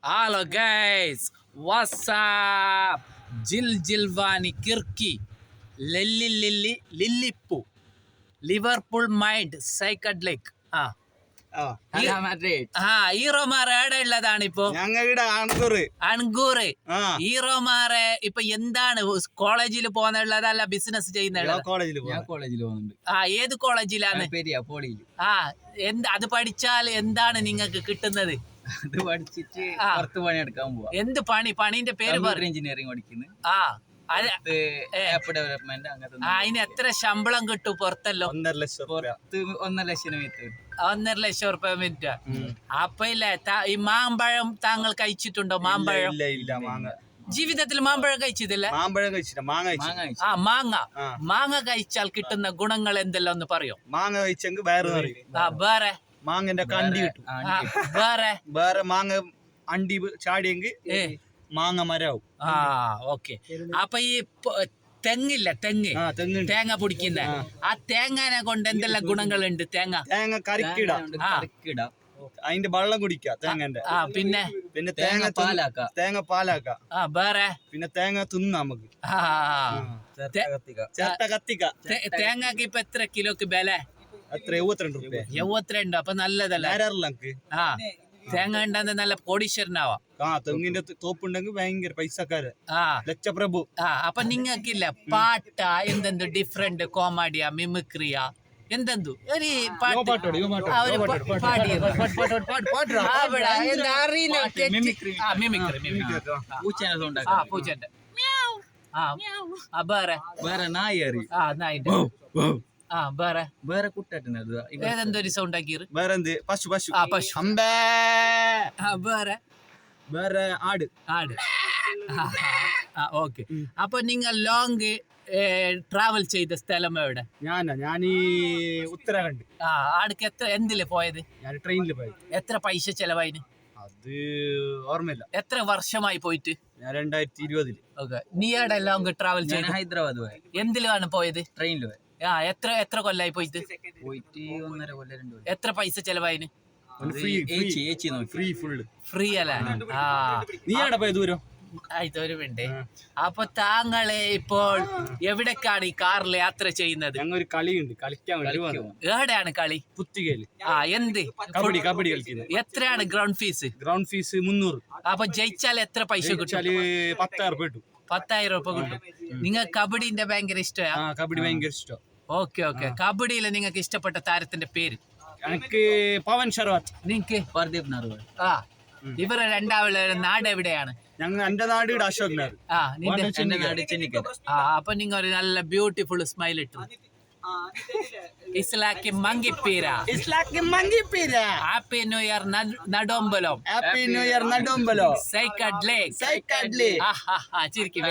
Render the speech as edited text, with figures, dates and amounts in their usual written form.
Halo guys, what's up? Jilvani Kirki, Lillipu, Liverpool Mind, Psychedelic. ഹീറോമാരെ എവിടെ ഉള്ളതാണിപ്പോ? അൺകൂറ്. ഹീറോമാരെ ഇപ്പൊ എന്താണ് കോളേജിൽ പോകുന്നുള്ളത് അല്ല ബിസിനസ് ചെയ്യുന്നത്? കോളേജിൽ പോകുന്നുണ്ട്. ഏത് കോളേജിലാണ്? അത് പഠിച്ചാൽ എന്താണ് നിങ്ങൾക്ക് കിട്ടുന്നത്? അത് പഠിച്ചിട്ട് പുറത്ത് പണിയെടുക്കാൻ പോവാ. എന്ത് പണി? പണീന്റെ പേര് എഞ്ചിനീയറിംഗ് പഠിക്കുന്നു. App development. അതിന് എത്ര ശമ്പളം കിട്ടും പുറത്തല്ലോ? 1.5 ലക്ഷം റുപ്യ മിനിറ്റ്. അപ്പൊ ഇല്ലേ ഈ മാമ്പഴം താങ്കൾ കഴിച്ചിട്ടുണ്ടോ? മാമ്പഴം ജീവിതത്തിൽ മാമ്പഴം കഴിച്ചതില്ല? മാങ്ങ കഴിച്ചാൽ കിട്ടുന്ന ഗുണങ്ങൾ എന്തെല്ലാം ഒന്ന് പറയോ? മാങ്ങ കഴിച്ചെങ്കിൽ വേറെ മാങ്ങന്റെ കണ്ടി കിട്ടും. വേറെ മാങ്ങ അണ്ടി ചാടിയെങ്കിൽ മാങ്ങ മരാവും. ഓക്കെ. അപ്പൊ ഈ തെങ്ങില്ല, തേങ്ങ പൊടിക്കുന്ന ആ തേങ്ങാനെ കൊണ്ട് എന്തെല്ലാം ഗുണങ്ങളുണ്ട്? തേങ്ങ കറിക്കിടാം, അതിന്റെ വെള്ളം കുടിക്കാം തേങ്ങന്റെ. പിന്നെ തേങ്ങ പാലാക്കാം. വേറെ പിന്നെ തേങ്ങ തിന്നാം നമുക്ക്. തേങ്ങക്ക് ഇപ്പൊ എത്ര കിലോക്ക് വില? 72. അപ്പൊ നല്ലതല്ല. തേങ്ങ ഉണ്ടെന്ന് നല്ല കോടീശ്വരനാവാം. തെങ്ങിന്റെ തോപ്പുണ്ടെങ്കിൽ ഭയങ്കര പൈസക്കാര്, ലക്ഷപ്രഭു. അപ്പൊ നിങ്ങൾക്കില്ല പാട്ട എന്തെന്ത് ഡിഫറെന്റ് കോമഡിയാ, മിമിക്രിയാ, എന്തെന്തു ഒരു പൂച്ചന്റെ വേറെ നായി നായിന്റെ വേറെ കുട്ടേട്ടനത് ഏതെന്തൊരു സൗണ്ട് ആക്കി. വേറെ എന്ത്? പശു വേറെ ആട്. ഓക്കെ. അപ്പൊ നിങ്ങൾ ലോങ് ട്രാവൽ ചെയ്ത സ്ഥലം എവിടെ? ഞാനീ ഉത്തരാഖണ്ഡ്. ആടക്ക് എന്തില് പോയത്? ഞാൻ ട്രെയിനിൽ പോയത്. എത്ര പൈസ ചെലവായിന്? അത് ഓർമ്മയില്ല. എത്ര വർഷമായി പോയിട്ട്? ഞാൻ 2020. ഓക്കെ. നീ എവിടെ ലോങ് ട്രാവൽ ചെയ്ത്? ഹൈദരാബാദ് പോയത്. എന്തിലാണ് പോയത്? ട്രെയിനിൽ പോയത്. എത്ര കൊല്ലായി പോയിട്ട്? 1.5 കൊല്ലം. എത്ര പൈസ ചെലവായിന്? ഫ്രീ അല്ലേ? നീ എവിടെ പോയത്? ദൂരം ഇതൊരുണ്ട്. അപ്പൊ താങ്കളെ ഇപ്പോൾ എവിടേക്കാണ് ഈ കാറിൽ യാത്ര ചെയ്യുന്നത്? ഞങ്ങൾ ഒരു കളിയുണ്ട്, കളിക്കാൻ വേണ്ടി. എവിടെയാണ് കളി? പുത്തികയില്. എന്ത് കബഡി കളിക്കുന്നത്. എത്രയാണ് ഗ്രൗണ്ട് ഫീസ്? 300. അപ്പൊ ജയിച്ചാൽ എത്ര പൈസ കിട്ടും? 10,000 രൂപ കിട്ടും. 10,000 രൂപ കിട്ടും. നിങ്ങൾ കബഡിന്റെ ഭയങ്കര ഇഷ്ടമാണ്? കബഡി ഭയങ്കര ഇഷ്ടം. ഓക്കെ. കബഡിയിലെ നിങ്ങൾക്ക് ഇഷ്ടപ്പെട്ട താരത്തിന്റെ പേര്? എനിക്ക് പവൻ ശർവാത്ത്. നിങ്ങക്ക്? പർദീപ് നർവാൾ. ഇവരെ രണ്ടാളുടെ നാട് എവിടെയാണ്? എന്റെ നാട് അശോക് നഗർ. എന്റെ നാട് ചെന്നിക്കര. അപ്പൊ നിങ്ങൾ ഒരു നല്ല ബ്യൂട്ടിഫുൾ സ്മൈൽ ഇട്ടു. ഇസ്ലാക്കി മങ്കിപ്പീര. ഹാപ്പി ന്യൂ ഇയർ നഡോമ്പലം. സൈക്കഡ്ലേ. ചിരിക്കും.